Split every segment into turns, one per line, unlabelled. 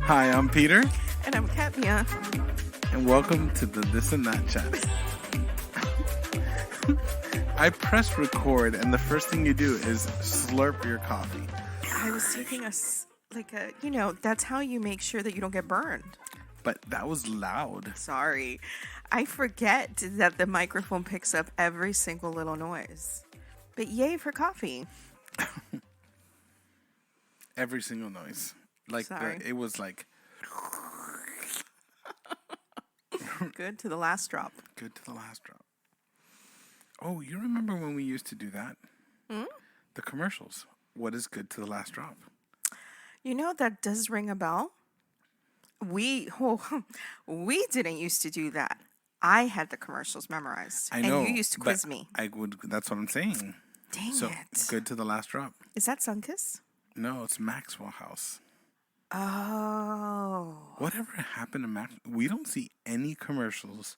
Hi, I'm Peter.
And I'm Katrina.
And welcome to the This and That Chat. I press record, and the first thing you do is slurp your coffee.
I was taking that's how you make sure that you don't get burned.
But that was loud.
Sorry. I forget that the microphone picks up every single little noise. But yay for coffee.
Every single noise. It was like...
Good to the last drop.
Good to the last drop. Oh, you remember when we used to do that?
Hmm?
The commercials. What is good to the last drop?
You know, that does ring a bell. We didn't used to do that. I had the commercials memorized.
I know.
And you used to quiz me.
That's what I'm saying.
Dang
so,
it.
Good to the last drop.
Is that Sunkiss?
No, it's Maxwell House.
Oh.
Whatever happened to Max? We don't see any commercials.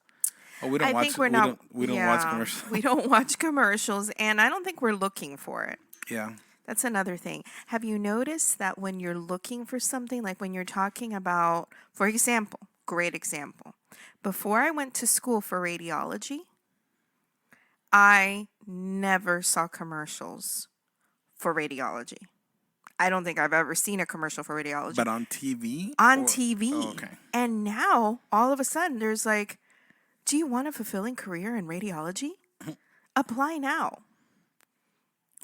Oh, we
don't watch commercials. We don't watch commercials, and I don't think we're looking for it.
Yeah.
That's another thing. Have you noticed that when you're looking for something, like when you're talking about, for example, great example, before I went to school for radiology, I never saw commercials for radiology. I don't think I've ever seen a commercial for radiology.
But on TV?
On TV.
Oh, okay.
And now, all of a sudden, there's like, do you want a fulfilling career in radiology? Apply now.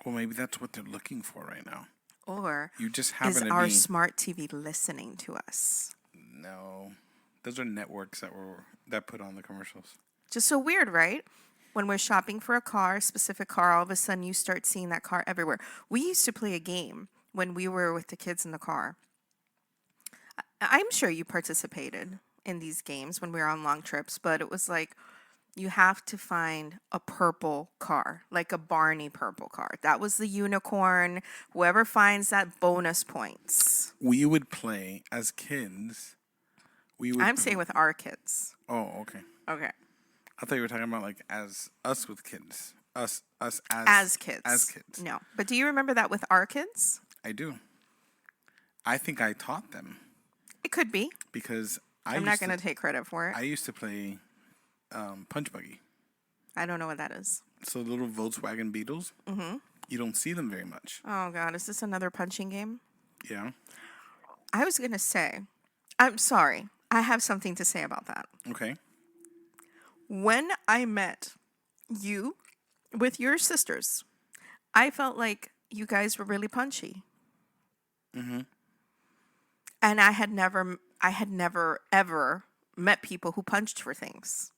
Well, maybe that's what they're looking for right now.
Or
you just happen
is our smart TV listening to us?
No. Those are networks that put on the commercials.
Just so weird, right? When we're shopping for a specific car, all of a sudden you start seeing that car everywhere. We used to play a game when we were with the kids in the car. I'm sure you participated in these games when we were on long trips, but it was like you have to find a purple car, like a Barney purple car. That was the unicorn. Whoever finds that, bonus points.
We would play as kids.
I'm saying with our kids.
Oh, okay.
Okay.
I thought you were talking about like as us with kids. Us
as kids.
As kids.
No. But do you remember that with our kids?
I do. I think I taught them.
It could be.
Because
I'm not going to take credit for it.
I used to play Punch Buggy.
I don't know what that is.
So little Volkswagen Beetles.
Mm-hmm.
You don't see them very much.
Oh, God. Is this another punching game?
Yeah.
I was going to say, I'm sorry. I have something to say about that.
Okay.
When I met you with your sisters, I felt like you guys were really punchy.
Mm-hmm.
And I had never, ever met people who punched for things.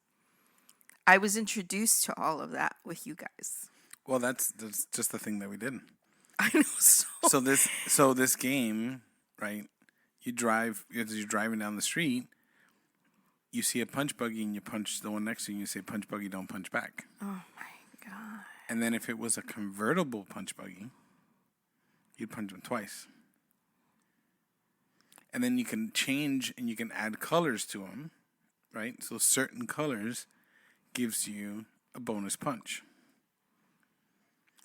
I was introduced to all of that with you guys.
Well, that's just the thing that we did.
I know.
So this game, right? You're driving down the street. You see a punch buggy and you punch the one next to you and you say, punch buggy, don't punch back.
Oh, my God.
And then if it was a convertible punch buggy, you'd punch them twice. And then you can change and you can add colors to them, right? So certain colors gives you a bonus punch.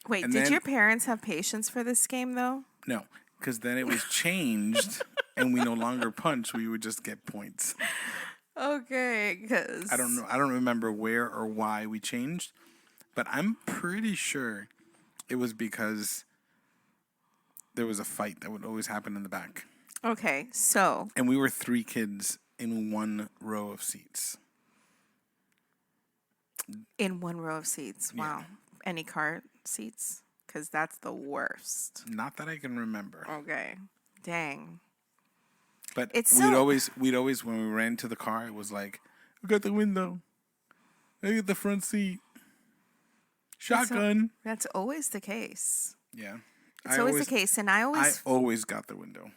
Wait, did your parents have patience for this game, though?
No, because then it was changed and we no longer punch. We would just get points.
Okay, because
I don't know. I don't remember where or why we changed, but I'm pretty sure it was because there was a fight that would always happen in the back.
Okay, so
and we were 3 kids in one row of seats.
In one row of seats. Wow.
Yeah.
Any car seats? Because that's the worst.
Not that I can remember.
Okay. Dang.
But we'd always when we ran to the car, it was like, look at the window. Look at the front seat. Shotgun.
That's always the case.
Yeah.
It's always the case. And I
always got the window.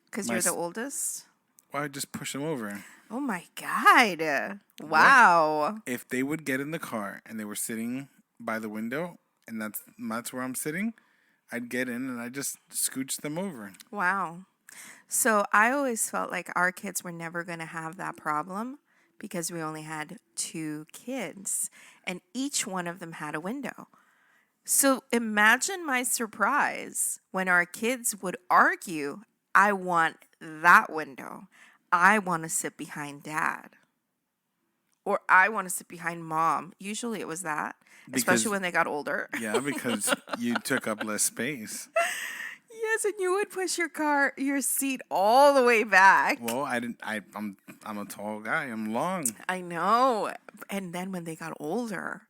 Because you're the oldest?
Well, I just push them over.
Oh, my God. Wow.
If they would get in the car and they were sitting by the window, and that's where I'm sitting, I'd get in and I just scooch them over.
Wow. So I always felt like our kids were never going to have that problem because we only had 2 kids and each one of them had a window. So imagine my surprise when our kids would argue, I want that window. I want to sit behind dad. Or I want to sit behind mom. Usually it was that, especially
Because
when they got older.
yeah, because you took up less space.
Yes, and you would push your seat all the way back.
Well, I didn't. I'm a tall guy. I'm long.
I know. And then when they got older,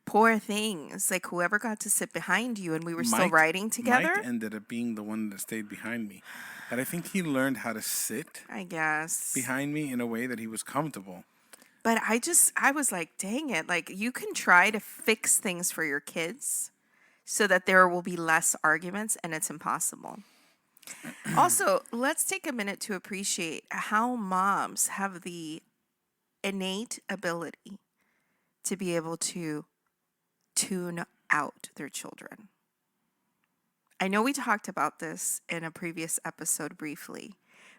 poor things. Like whoever got to sit behind you and we were still riding together.
Mike ended up being the one that stayed behind me, but I think he learned how to sit
I guess.
behind me in a way that he was comfortable.
But I was like, dang it. Like you can try to fix things for your kids so that there will be less arguments, and it's impossible. Also, let's take a minute to appreciate how moms have the innate ability to be able to tune out their children. I know we talked about this in a previous episode briefly,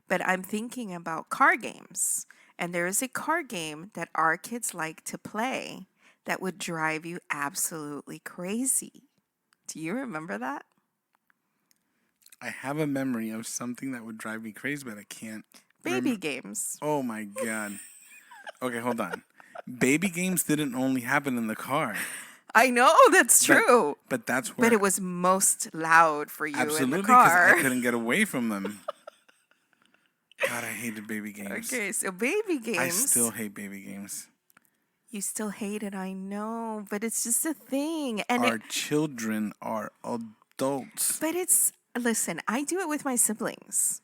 but I'm thinking about car games. And there is a car game that our kids like to play that would drive you absolutely crazy. Do you remember that?
I have a memory of something that would drive me crazy, but I can't.
Baby games.
Oh my God. Okay, hold on. Baby games didn't only happen in the car.
I know, that's true.
But that's where.
But it was most loud for you
absolutely,
in the
because
car.
I couldn't get away from them. God, I hated baby games.
Okay, so baby games.
I still hate baby games.
You still hate it, I know, but it's just a thing. And
Our children are adults.
but listen, I do it with my siblings.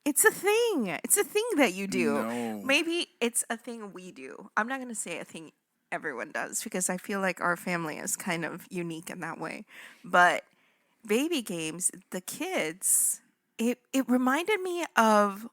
It's a thing. It's a thing that you do.
No.
Maybe it's a thing we do. I'm not going to say a thing everyone does because I feel like our family is kind of unique in that way. But baby games, the kids, it reminded me of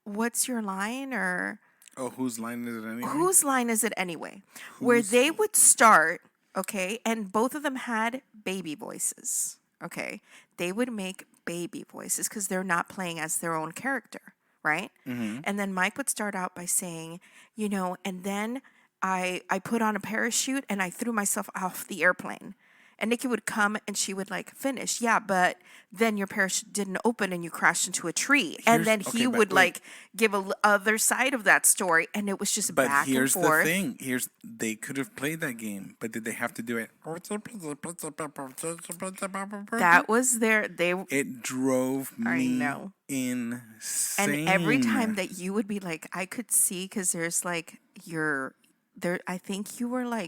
What's Your Line or
Oh, whose line is it anyway?
Whose Line Is It Anyway? Where they would start, okay, and both of them had baby voices, okay? They would make baby voices because they're not playing as their own character, right?
Mm-hmm.
And then Mike would start out by saying, and then I put on a parachute and I threw myself off the airplane. And Nikki would come and she would finish. Yeah, but then your parachute didn't open and you crashed into a tree. And then he would give a other side of that story, and it was just back and forth.
But here's the thing. They could have played that game, but did they have to do it?
That was
It drove me insane.
And every time that you would be like, I could see, because there's I think you were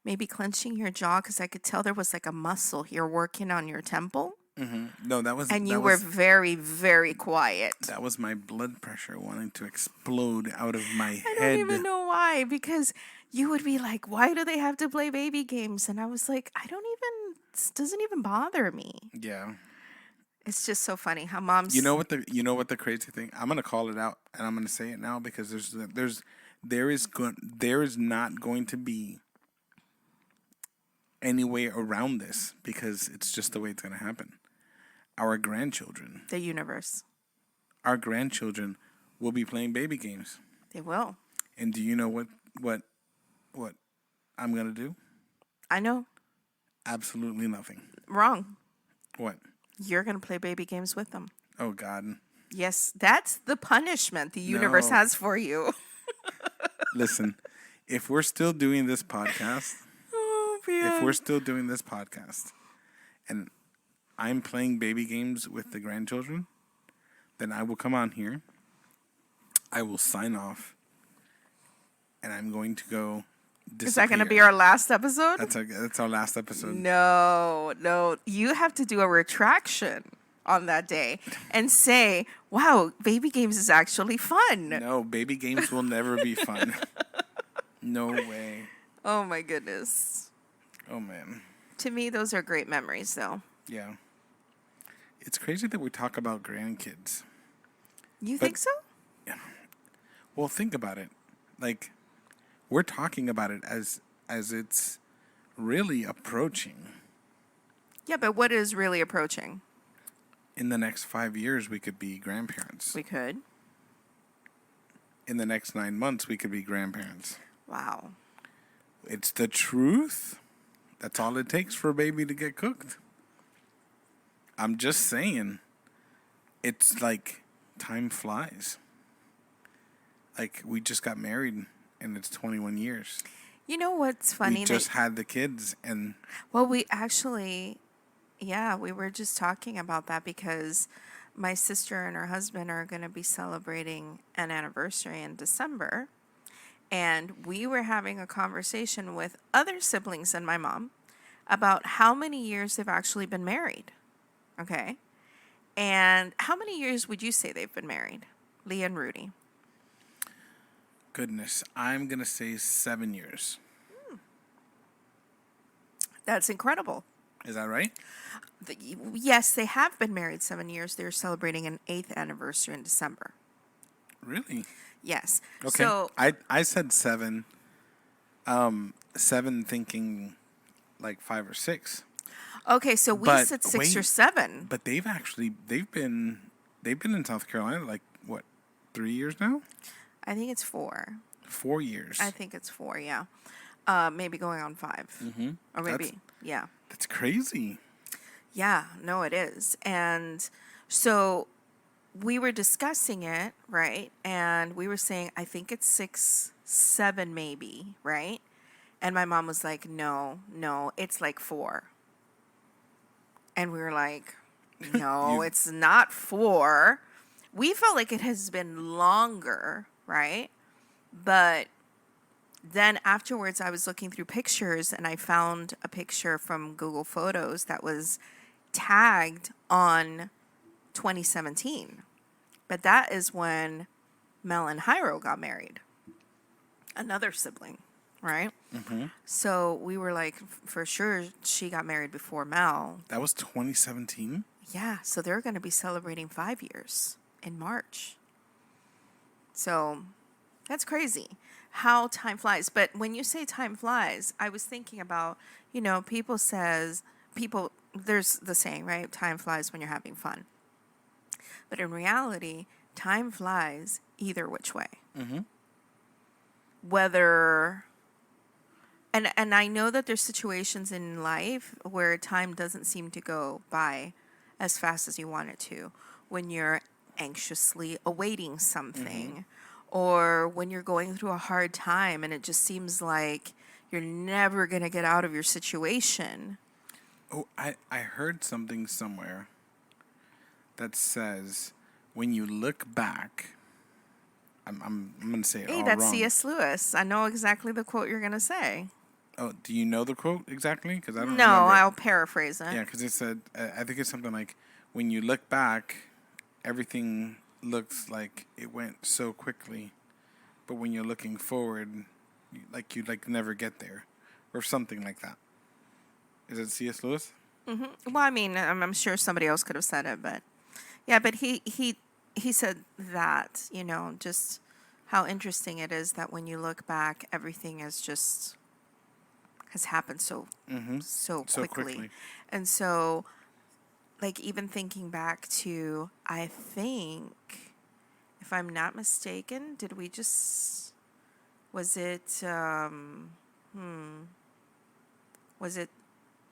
maybe clenching your jaw because I could tell there was a muscle here working on your temple.
Mm-hmm. No, that was.
And you were very, very quiet.
That was my blood pressure wanting to explode out of my head.
I don't even know why, because you would be like, "Why do they have to play baby games?" And I was like, This doesn't even bother me.
Yeah.
It's just so funny how moms.
You know what the crazy thing? I'm gonna call it out, and I'm gonna say it now because there is not going to be any way around this because it's just the way it's going to happen. Our grandchildren.
The universe.
Our grandchildren will be playing baby games.
They will.
And do you know what I'm going to do?
I know.
Absolutely nothing.
Wrong.
What?
You're going to play baby games with them.
Oh, God.
Yes, that's the punishment the universe has for you.
Listen, if we're still doing this podcast... If we're still doing this podcast and I'm playing baby games with the grandchildren, then I will come on here. I will sign off. And I'm going to go disappear.
Is that going to be our last episode?
That's our last episode.
No. You have to do a retraction on that day and say, wow, baby games is actually fun.
No, baby games will never be fun. No way.
Oh, my goodness.
Oh, man.
To me, those are great memories, though.
Yeah. It's crazy that we talk about grandkids.
You think so?
Yeah. Well, think about it. We're talking about it as it's really approaching.
Yeah, but what is really approaching?
In the next 5 years, we could be grandparents.
We could.
In the next 9 months, we could be grandparents.
Wow.
It's the truth. That's all it takes for a baby to get cooked. I'm just saying. It's like time flies. Like we just got married and it's 21 years.
You know what's funny?
We just had the kids and...
Well, we actually, yeah, we were just talking about that because my sister and her husband are going to be celebrating an anniversary in December. And we were having a conversation with other siblings and my mom about how many years they've actually been married. Okay. And how many years would you say they've been married? Leah and Rudy.
Goodness, I'm going to say 7 years.
That's incredible.
Is that right?
Yes, they have been married 7 years. They're celebrating an 8th anniversary in December.
Really?
Yes.
Okay.
So
I said 7. 7 thinking like 5 or 6.
okay, so we said 6 or 7.
But they've been in South Carolina like what, 3 years now?
I think it's 4.
4 years.
I think it's 4, yeah. Maybe going on 5.
Mm-hmm.
Or maybe, yeah.
That's crazy.
Yeah, no, it is. And so we were discussing it, right? And we were saying, I think it's 6, 7 maybe, right? And my mom was like, no, it's like 4. And we were like, no, it's not 4. We felt like it has been longer, right? But then afterwards, I was looking through pictures and I found a picture from Google Photos that was tagged on 2017. But that is when Mel and Hyro got married. Another sibling, right?
Mm-hmm.
So we were like, for sure, she got married before Mel.
That was 2017?
Yeah, so they're going to be celebrating 5 years in March. So that's crazy how time flies. But when you say time flies, I was thinking about, there's the saying, right? Time flies when you're having fun. But in reality, time flies either which way.
Mm-hmm.
Whether... And I know that there's situations in life where time doesn't seem to go by as fast as you want it to. When you're anxiously awaiting something, or when you're going through a hard time and it just seems like you're never going to get out of your situation.
Oh, I heard something somewhere that says when you look back, I'm going to say it all wrong.
Hey, that's C.S. Lewis. I know exactly the quote you're going to say.
Oh, do you know the quote exactly? Because I don't
No,
remember.
I'll paraphrase it.
Yeah, because it said, I think it's something like, when you look back, everything looks like it went so quickly, but when you're looking forward, you'd never get there, or something like that. Is it C.S. Lewis?
Mm-hmm. Well, I mean, I'm sure somebody else could have said it, but yeah, but he said that, just how interesting it is that when you look back, everything has happened so quickly. And so, even thinking back to, I think, if I'm not mistaken, was it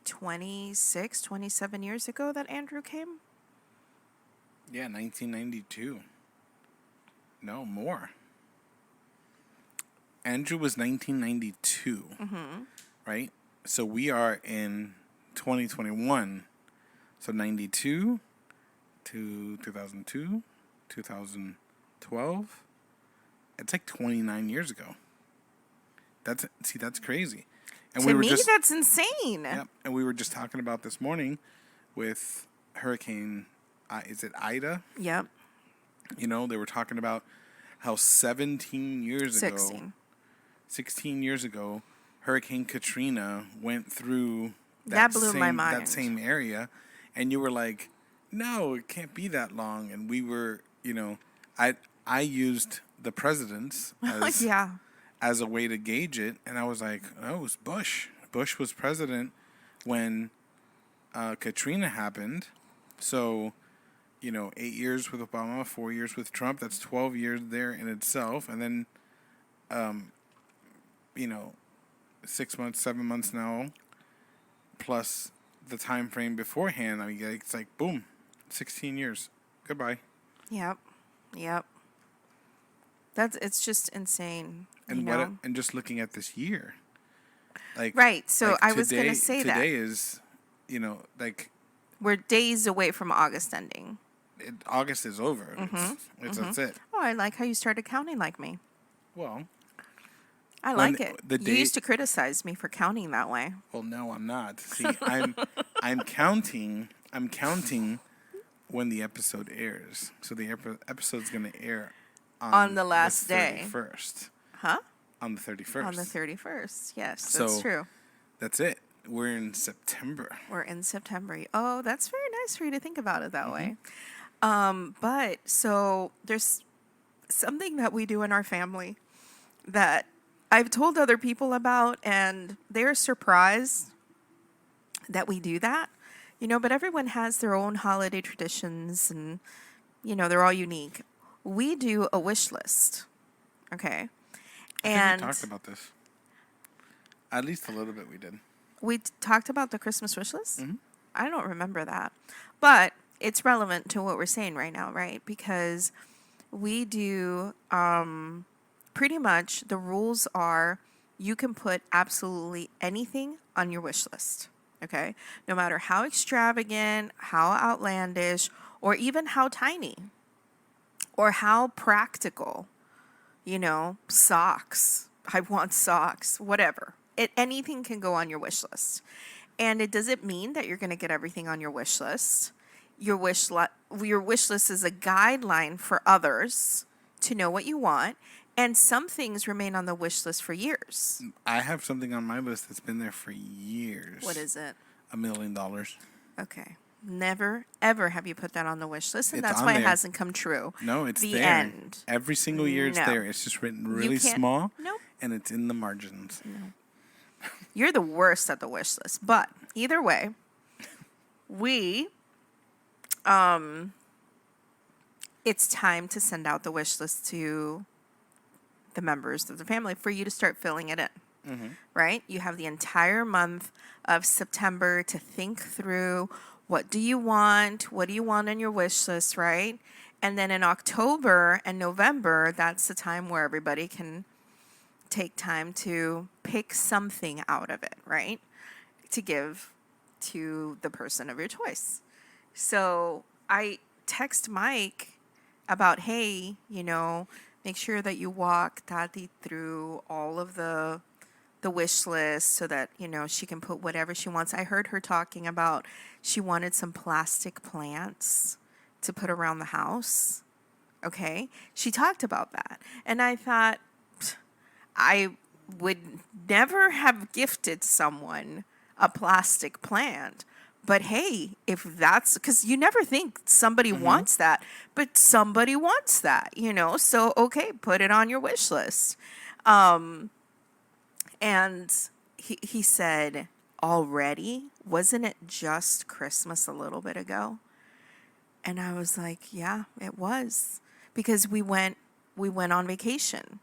27 years ago that Andrew came?
Yeah, 1992. No, more. Andrew was 1992, right? So we are in 2021. So 92 to 2002, 2012. It's like 29 years ago. That's crazy. And
to me, that's insane.
Yeah, and we were just talking about this morning with Hurricane, is it Ida?
Yep.
They were talking about how 16 years ago, Hurricane Katrina went through
that blew my mind.
That same area. And you were like, no, it can't be that long. And we were, I used the presidents as a way to gauge it. And I was like, oh, it was Bush. Bush was president when Katrina happened. So, 8 years with Obama, 4 years with Trump. That's 12 years there in itself. And then, 6 months, 7 months now, plus the time frame beforehand. I mean, it's like boom, 16 years. Goodbye.
Yep. It's just insane.
And and just looking at this year, like
right. So
like
I was going to say that
today is, like
we're days away from August ending.
August is over. That's it.
Oh, I like how you started counting like me.
Well,
I like it. You used to criticize me for counting that way.
Well, no, I'm not. See, I'm counting. I'm counting when the episode airs. So the episode's going to air
on the last day.
31st.
Huh?
On the 31st.
On the 31st. Yes, that's true.
That's it. We're in September.
Oh, that's very nice for you to think about it that way. But so there's something that we do in our family that I've told other people about, and they're surprised that we do that. But everyone has their own holiday traditions, and they're all unique. We do a wish list. Okay. And
we talked about this. At least a little bit we did.
We talked about the Christmas wish list? Mm-hmm. I don't remember that. But it's relevant to what we're saying right now, right? Because we do pretty much the rules are you can put absolutely anything on your wish list. Okay? No matter how extravagant, how outlandish, or even how tiny, or how practical. Socks. I want socks, whatever. Anything can go on your wish list. And it doesn't mean that you're going to get everything on your wish list. Your wish list is a guideline for others to know what you want. And some things remain on the wish list for years.
I have something on my list that's been there for years.
What is it?
$1 million.
Okay. Never, ever have you put that on the wish list, and
it's
that's why
there.
It hasn't come true.
No, it's
the
there.
End.
Every single year it's there. It's just written really small.
Nope.
And it's in the margins.
No. You're the worst at the wish list. But either way, we, it's time to send out the wish list to the members of the family for you to start filling it in. Mm-hmm. Right? You have the entire month of September to think through. What do you want? What do you want on your wish list, right? And then in October and November, that's the time where everybody can take time to pick something out of it, right? To give to the person of your choice. So I text Mike about, hey, make sure that you walk Tati through all of the wish list so that, she can put whatever she wants. I heard her talking about she wanted some plastic plants to put around the house. Okay? She talked about that. And I thought, I would never have gifted someone a plastic plant. But hey, if that's, because you never think somebody wants that, but somebody wants that, So, okay, put it on your wish list. And he said, already? Wasn't it just Christmas a little bit ago? And I was like, yeah, it was. Because we went on vacation.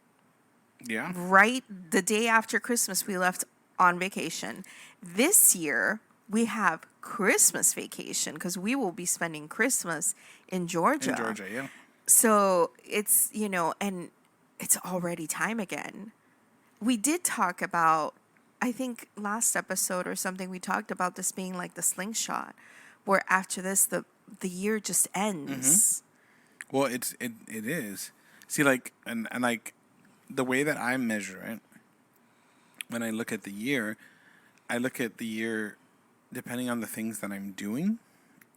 Yeah.
Right the day after Christmas, we left on vacation. This year, we have Christmas vacation because we will be spending Christmas in Georgia.
In Georgia, yeah.
So it's, and it's already time again. We did talk about, I think last episode or something, we talked about this being like the slingshot, where after this, the year just ends.
Mm-hmm. Well, it is. See, like, and like, the way that I measure it, when I look at the year, I look at the year depending on the things that I'm doing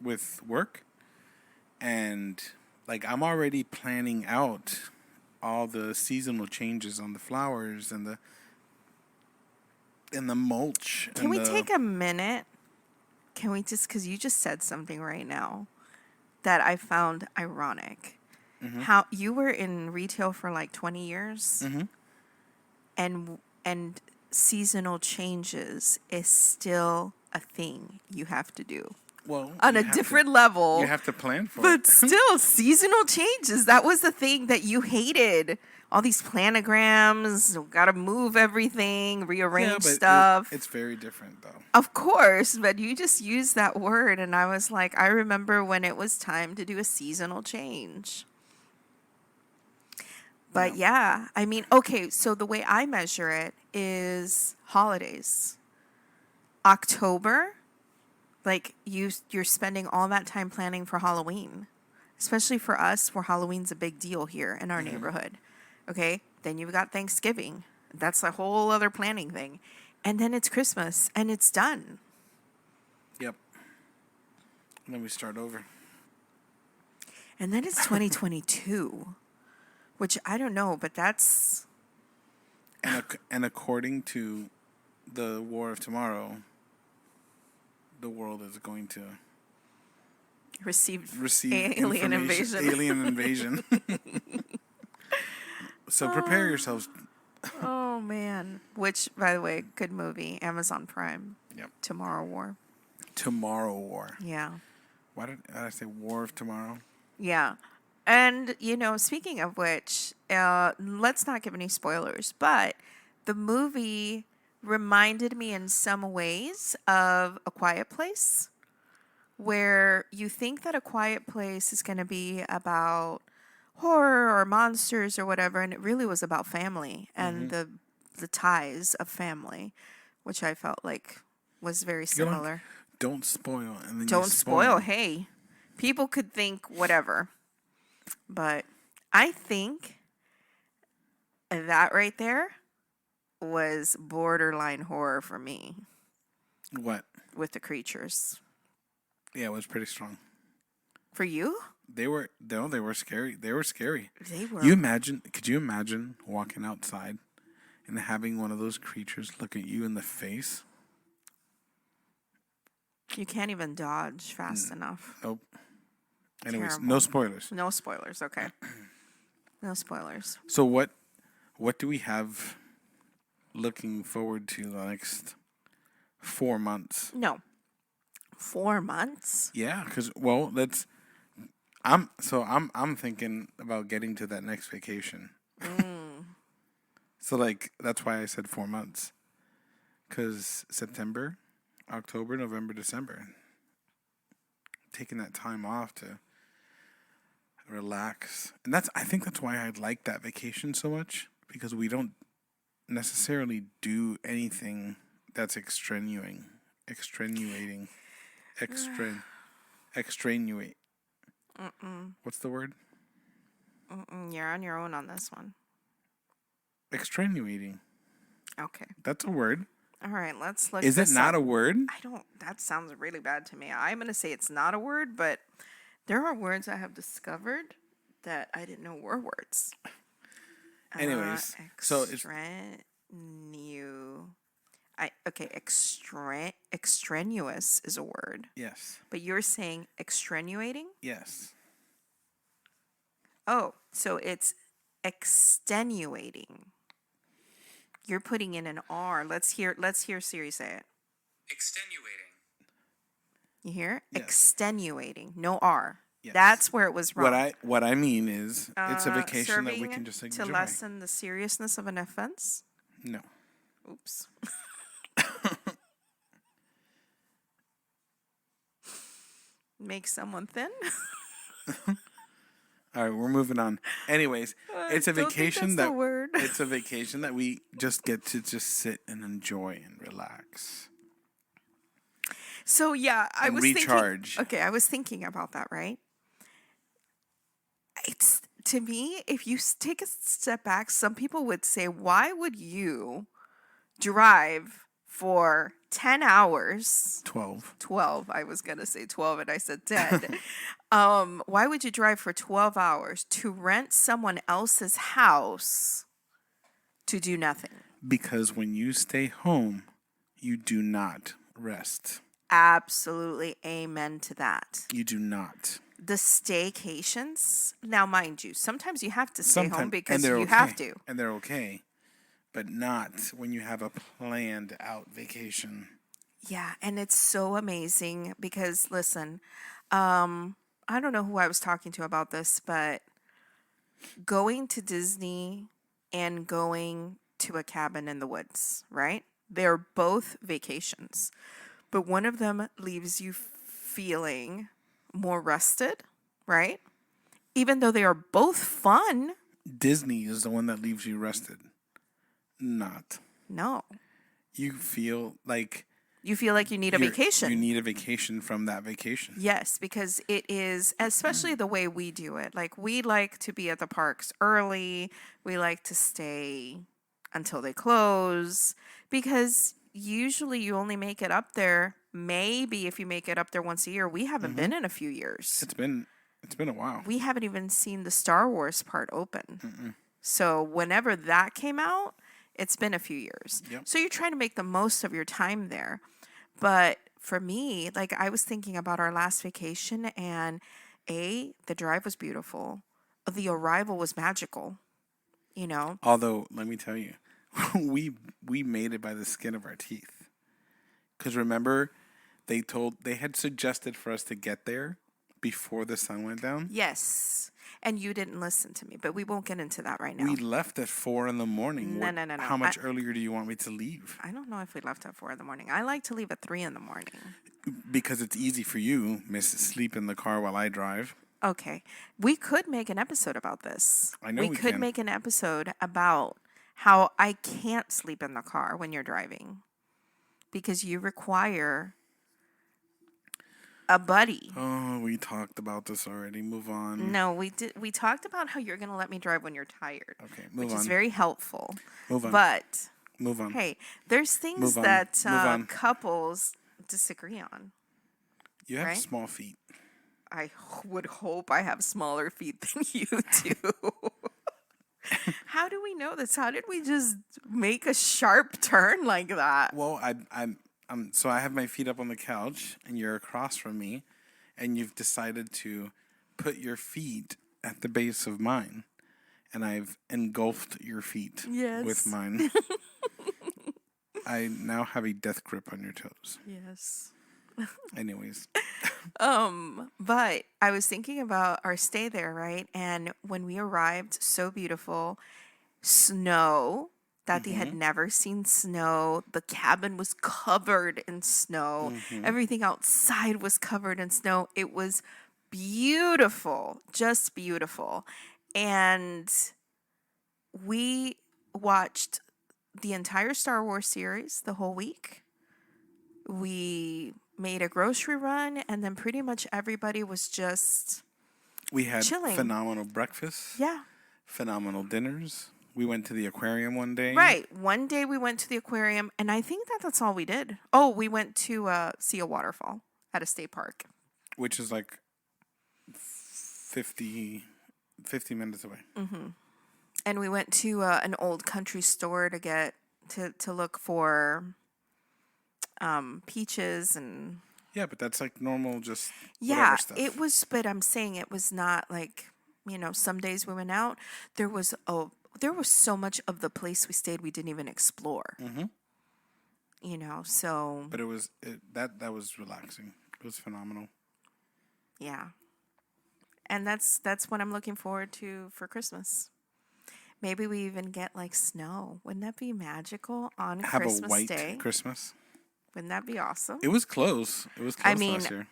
with work. And, like, I'm already planning out all the seasonal changes on the flowers and the mulch.
Can we take a minute? Can we just, because you just said something right now that I found ironic. Mm-hmm. How you were in retail for like 20 years, and seasonal changes is still a thing you have to do.
Well,
on a different level.
You have to plan for it.
But still, seasonal changes. That was the thing that you hated all these planograms, got to move everything, rearrange
but
stuff.
it's very different, though.
Of course, but you just used that word, and I was like, I remember when it was time to do a seasonal change. But yeah, I mean, okay, so the way I measure it is holidays. October, like you're spending all that time planning for Halloween, especially for us, where Halloween's a big deal here in our neighborhood. Okay, then you've got Thanksgiving. That's a whole other planning thing. And then it's Christmas, and it's done.
Yep. And then we start over.
And then it's 2022, which I don't know, but that's...
And according to the War of Tomorrow, the world is going to
receive
alien invasion. So prepare yourselves.
Oh, man. Which, by the way, good movie. Amazon Prime.
Yep.
Tomorrow War.
Tomorrow War.
Yeah.
Why did I say War of Tomorrow?
Yeah. And, speaking of which, let's not give any spoilers, but the movie reminded me in some ways of A Quiet Place, where you think that A Quiet Place is going to be about horror or monsters or whatever, and it really was about family and the ties of family, which I felt like was very similar.
Don't spoil. And then
Don't spoil. Hey, people could think whatever. But I think that right there was borderline horror for me.
What?
With the creatures.
Yeah, it was pretty strong.
For you?
They were scary. They were scary.
They were.
Could you imagine walking outside and having one of those creatures look at you in the face?
You can't even dodge fast enough.
Nope. Anyways,
Terrible.
no spoilers.
No spoilers, okay. No spoilers.
So what do we have looking forward to the next 4 months?
No. 4 months?
Yeah, because I'm thinking about getting to that next vacation. So that's why I said 4 months. Because September, October, November, December. Taking that time off to relax. And I think that's why I like that vacation so much. Because we don't necessarily do anything that's extenuating. What's the word?
You're on your own on this one.
Extranuating.
Okay.
That's a word.
All right, let's look.
Is it not a word?
That sounds really bad to me. I'm going to say it's not a word, but there are words I have discovered that I didn't know were words.
Anyways, so it's
extraneous is a word.
Yes.
But you're saying extenuating?
Yes.
Oh, so it's extenuating. You're putting in an R. Let's hear Siri say it.
Extenuating.
You hear?
Yes.
Extenuating. No R.
Yes.
That's where it was wrong.
What I mean is it's a vacation that we can just enjoy.
To lessen the seriousness of an offense?
No.
Oops. Make someone thin?
All right, we're moving on. Anyways, it's a vacation
it's
a vacation that we just get to just sit and enjoy and relax.
So yeah, I was
recharge.
I was thinking about that, right? It's, to me, if you take a step back, some people would say, why would you drive for 10 hours? 12. I was going to say 12 and I said 10. Why would you drive for 12 hours to rent someone else's house to do nothing?
Because when you stay home, you do not rest.
Absolutely. Amen to that.
You do not.
The staycations, now mind you, sometimes you have to stay home because you
okay.
have to.
And they're okay. But not when you have a planned out vacation.
Yeah, and it's so amazing because, listen, I don't know who I was talking to about this, but going to Disney and going to a cabin in the woods, right? They're both vacations, but one of them leaves you feeling more rested, right? Even though they are both fun.
Disney is the one that leaves you rested. Not.
No.
You feel like
You feel like you need a vacation.
You need a vacation from that vacation.
Yes, because it is, especially the way we do it. Like, we like to be at the parks early. We like to stay until they close because usually you only make it up there. Maybe if you make it up there once a year. We haven't been in a few years.
It's been a while.
We haven't even seen the Star Wars part open. So whenever that came out, it's been a few years.
Yep.
So you're trying to make the most of your time there. But for me, like, I was thinking about our last vacation, and the drive was beautiful. The arrival was magical, you know?
Although, let me tell you, we made it by the skin of our teeth. Because remember, they had suggested for us to get there before the sun went down.
Yes. And you didn't listen to me, but we won't get into that right now.
We left at 4 a.m.
No.
How much earlier do you want me to leave?
I don't know if we left at 4 a.m. I like to leave at 3 a.m.
Because it's easy for you, Miss Sleep in the car while I drive.
Okay. We could make an episode about this.
I know we
could
can.
make an episode about how I can't sleep in the car when you're driving because you require a buddy.
Oh, we talked about this already. Move on.
No, we did. We talked about how you're going to let me drive when you're tired.
Okay, move
which
on.
is very helpful.
Move on.
But
Move on.
hey, there's things that couples disagree on.
You have
right?
small feet.
I would hope I have smaller feet than you do. How do we know this? How did we just make a sharp turn like that?
Well, so I have my feet up on the couch, and you're across from me, and you've decided to put your feet at the base of mine, and I've engulfed your feet with mine. I now have a death grip on your toes.
Yes.
Anyways.
But I was thinking about our stay there, right? And when we arrived, so beautiful, snow. Daddy had never seen snow. The cabin was covered in snow. Everything outside was covered in snow. It was beautiful, just beautiful. And we watched the entire Star Wars series the whole week. We made a grocery run, and then pretty much everybody was just
We had
chilling.
phenomenal breakfasts.
Yeah.
Phenomenal dinners. We went to the aquarium one day.
Right. One day we went to the aquarium, and I think that's all we did. Oh, we went to see a waterfall at a state park.
Which is like 50 minutes away.
And we went to an old country store to get to look for peaches and...
Yeah, but that's like normal, just
Yeah,
stuff.
it was, but I'm saying it was not like, some days we went out, there was so much of the place we stayed we didn't even explore. So...
But that was relaxing. It was phenomenal.
Yeah. And that's what I'm looking forward to for Christmas. Maybe we even get like snow. Wouldn't that be magical on Christmas Day?
Have a white Christmas.
Wouldn't that be awesome?
It was close. Last year.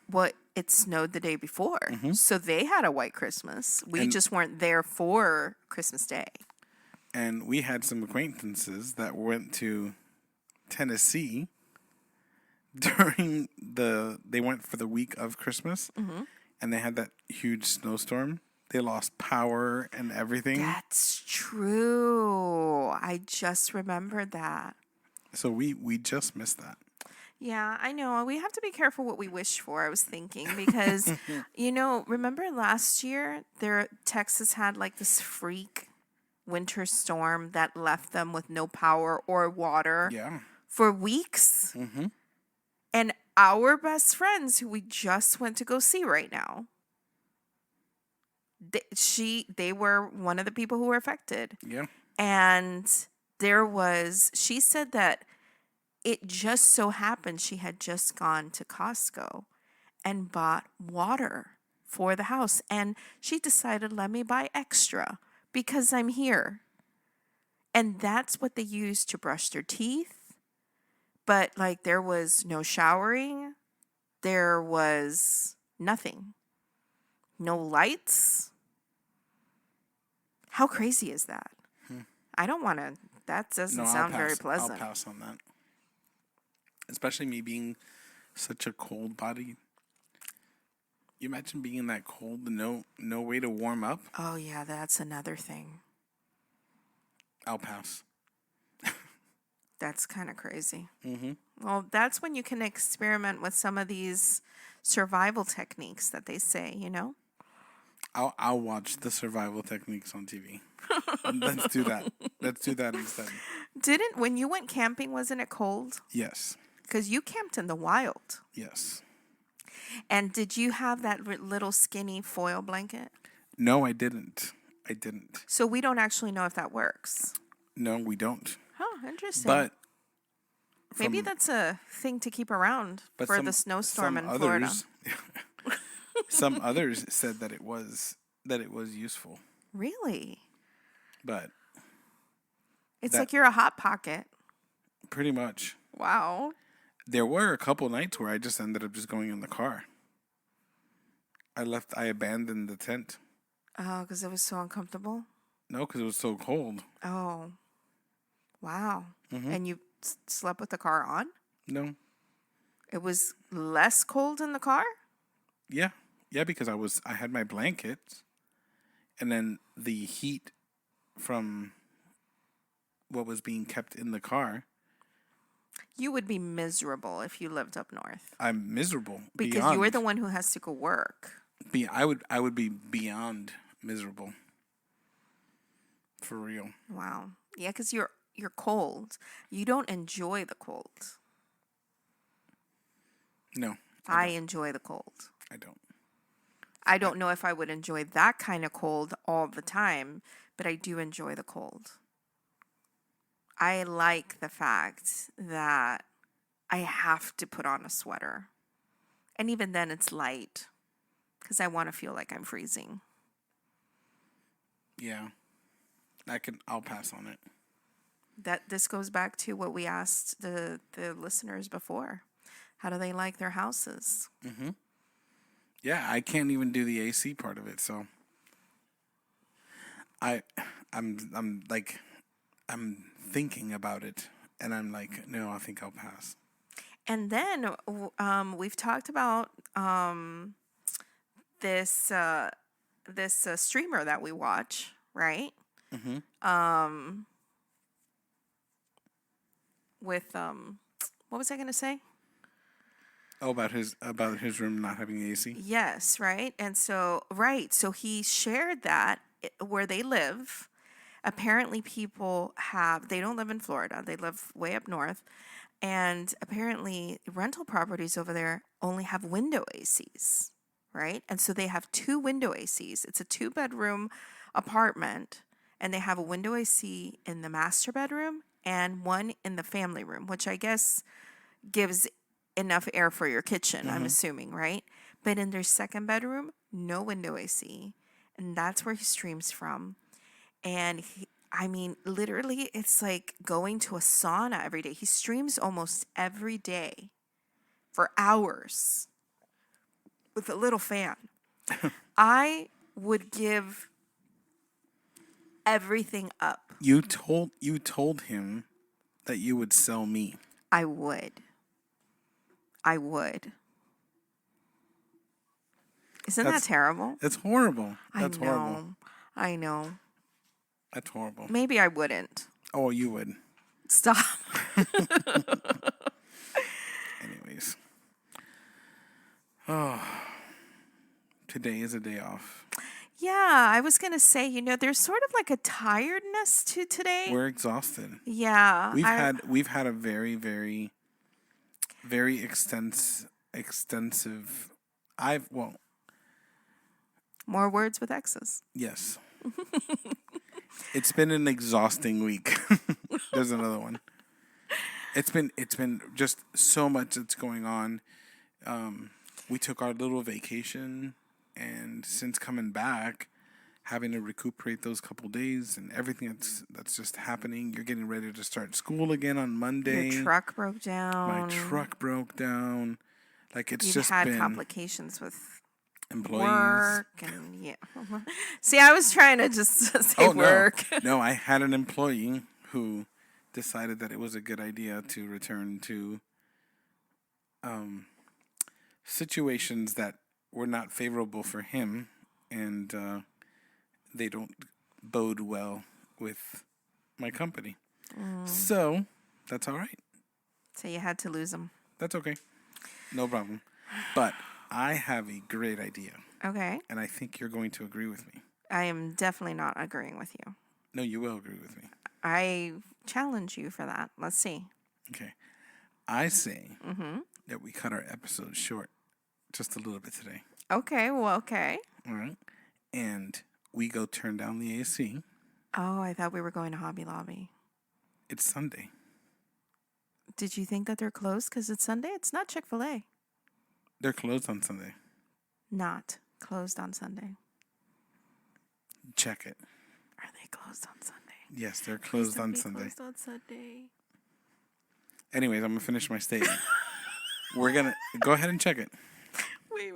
It snowed the day before. So they had a white Christmas. We just weren't there for Christmas Day.
And we had some acquaintances that went to Tennessee they went for the week of Christmas, and they had that huge snowstorm. They lost power and everything.
That's true. I just remembered that.
So we just missed that.
Yeah, I know. We have to be careful what we wish for, I was thinking, because, remember last year, Texas had like this freak winter storm that left them with no power or water for weeks. And our best friends, who we just went to go see right now, they were one of the people who were affected.
Yeah.
And she said that it just so happened she had just gone to Costco and bought water for the house. And she decided, let me buy extra because I'm here. And that's what they used to brush their teeth. But like there was no showering. There was nothing. No lights. How crazy is that? I don't want to. That doesn't sound very pleasant.
I'll pass on that. Especially me being such a cold body. You imagine being in that cold, no way to warm up?
Oh, yeah, that's another thing.
I'll pass.
That's kind of crazy.
Mm-hmm.
Well, that's when you can experiment with some of these survival techniques that they say, you know?
I'll watch the survival techniques on TV. Let's do that. Let's do that instead.
When you went camping, wasn't it cold?
Yes.
Because you camped in the wild.
Yes.
And did you have that little skinny foil blanket?
No, I didn't.
So we don't actually know if that works.
No, we don't.
Oh, interesting.
But
maybe that's a thing to keep around for the snowstorm in Florida.
Some others said that it was useful.
Really?
But
it's like you're a hot pocket.
Pretty much.
Wow.
There were a couple nights where I just ended up just going in the car. I abandoned the tent.
Oh, because it was so uncomfortable?
No, because it was so cold.
Oh. Wow.
Mm-hmm.
And you slept with the car on?
No.
It was less cold in the car?
Yeah. Yeah, because I had my blankets, and then the heat from what was being kept in the car.
You would be miserable if you lived up north.
I'm miserable.
Because you were the one who has to go work.
I would be beyond miserable. For real.
Wow. Yeah, because you're cold. You don't enjoy the cold.
No.
I enjoy the cold.
I don't.
I don't know if I would enjoy that kind of cold all the time, but I do enjoy the cold. I like the fact that I have to put on a sweater. And even then it's light because I want to feel like I'm freezing.
Yeah. I'll pass on it.
This goes back to what we asked the listeners before. How do they like their houses?
Mm-hmm. Yeah, I can't even do the AC part of it, so I'm thinking about it, and I'm like, no, I think I'll pass.
And then we've talked about this streamer that we watch, right?
Mm-hmm.
With what was I going to say?
Oh, about his room not having AC?
Yes, right. And so he shared that where they live, apparently people they don't live in Florida. They live way up north. And apparently rental properties over there only have window ACs, right? And so they have 2 window ACs. It's a 2-bedroom apartment, and they have a window AC in the master bedroom and one in the family room, which I guess gives enough air for your kitchen, I'm assuming, right? But in their second bedroom, no window AC. And that's where he streams from. And literally, it's like going to a sauna every day. He streams almost every day for hours with a little fan. I would give everything up.
You told him that you would sell me.
I would. Isn't that terrible?
It's horrible. That's
I know.
horrible.
I know.
That's horrible.
Maybe I wouldn't.
Oh, you would.
Stop.
Anyways. Oh. Today is a day off.
Yeah, I was going to say, there's sort of like a tiredness to today.
We're exhausted.
Yeah.
We've had a very, very, very extensive
more words with X's.
Yes. It's been an exhausting week. There's another one. It's been just so much that's going on. We took our little vacation, and since coming back, having to recuperate those couple days and everything that's just happening. You're getting ready to start school again on Monday.
Your truck broke down.
My truck broke down. Like, it's
You've
just
had
been
complications with
employees.
work and yeah. See, I was trying to just say work.
No, I had an employee who decided that it was a good idea to return to situations that were not favorable for him, and they don't bode well with my company. So that's all right.
So you had to lose them.
That's okay. No problem. But I have a great idea.
Okay.
And I think you're going to agree with me.
I am definitely not agreeing with you.
No, you will agree with me.
I challenge you for that. Let's see.
Okay. I say that we cut our episode short just a little bit today.
Okay. Well, okay.
All right. And we go turn down the AC.
Oh, I thought we were going to Hobby Lobby.
It's Sunday.
Did you think that they're closed because it's Sunday? It's not Chick-fil-A.
They're closed on Sunday.
Not closed on Sunday.
Check it.
Are they closed on Sunday?
Yes, they're closed on Sunday.
Closed on Sunday.
Anyways, I'm going to finish my statement. We're going to go ahead and check it.
Wait.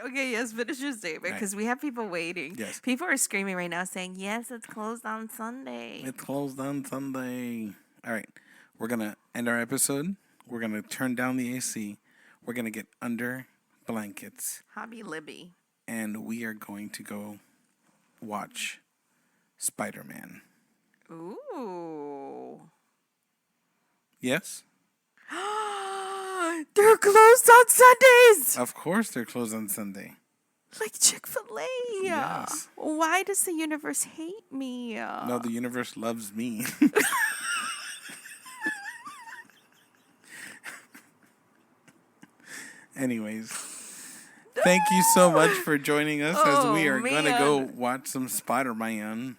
Okay, yes, finish your statement because we have people waiting.
Yes.
People are screaming right now saying, yes, it's closed on Sunday.
It's closed on Sunday. All right. We're going to end our episode. We're going to turn down the AC. We're going to get under blankets.
Hobby Libby.
And we are going to go watch Spider-Man.
Ooh.
Yes?
They're closed on Sundays.
Of course they're closed on Sunday.
Like Chick-fil-A.
Yes.
Why does the universe hate me?
No, the universe loves me. Anyways, thank you so much for joining us as we are going to go watch some Spider-Man.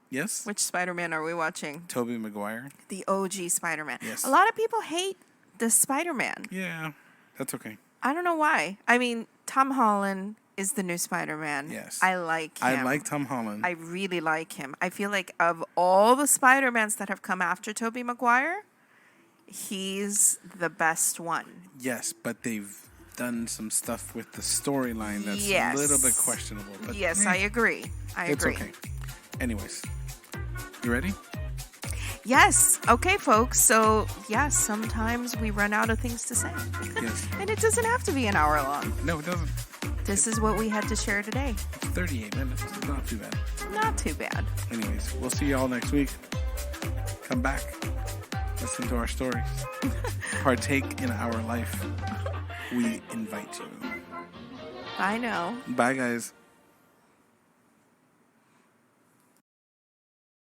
Yes?
Which Spider-Man are we watching?
Tobey Maguire.
The OG Spider-Man.
Yes.
A lot of people hate the Spider-Man.
Yeah, that's okay.
I don't know why. I mean, Tom Holland is the new Spider-Man.
Yes.
I like him.
I like Tom Holland.
I really like him. I feel like of all the Spider-Mans that have come after Tobey Maguire, he's the best one.
Yes, but they've done some stuff with the storyline that's a little bit questionable. But
yes, I agree.
It's okay. Anyways, you ready?
Yes. Okay, folks. So, yes, sometimes we run out of things to say.
Yes.
And it doesn't have to be an hour long.
No, it doesn't.
This is what we had to share today.
38 minutes. It's not too bad.
Not too bad.
Anyways, we'll see you all next week. Come back. Listen to our stories. Partake in our life. We invite you.
Bye now.
Bye, guys.